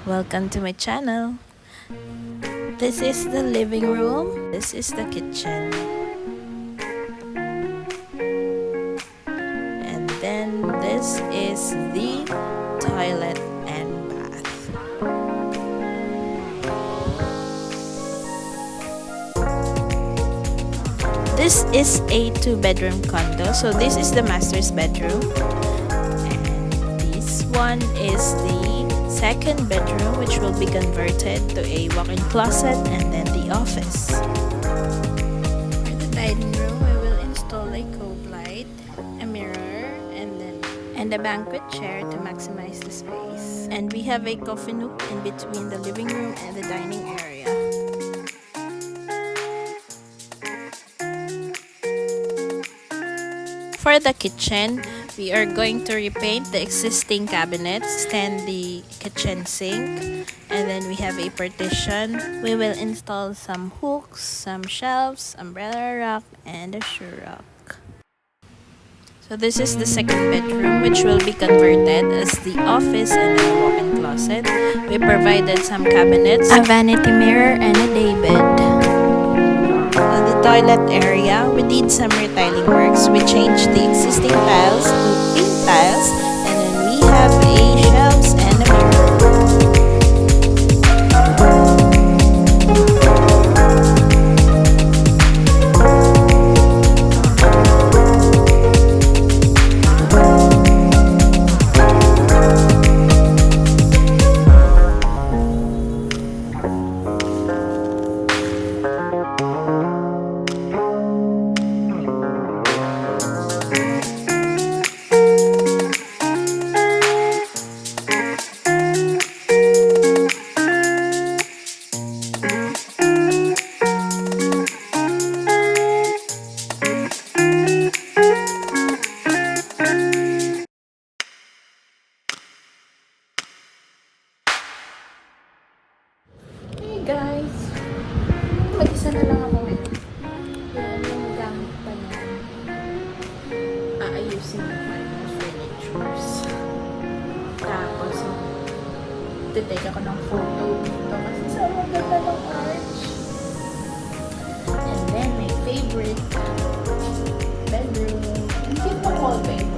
Welcome to my channel. This is the living room. This is the kitchen. And then this is the toilet and bath. This is a 2-bedroom condo. So this is the master's bedroom. And this one is the second bedroom, which will be converted to a walk-in closet and then the office. For the dining room, we will install a cove light, a mirror, and a banquet chair to maximize the space. And we have a coffee nook in between the living room and the dining area. For the kitchen, we are going to repaint the existing cabinets, stand the kitchen sink, and then we have a partition. We will install some hooks, some shelves, umbrella rack, and a shoe rack. So this is the second bedroom, which will be converted as the office and a walk-in closet. We provided some cabinets, a vanity mirror, and a daybed. On the toilet area, we did some retiling works. We changed the existing tiles to pink tiles, and then we have a shelves and a mirror. Guys, mag-isa na lang ako ngayon. Yung gamit pa niyan, aayusin yung mga furnitures. Tapos, titake ako ng photo dito kasi sa maganda ng arch. And then, my favorite bedroom. Ang cute ng wallpaper.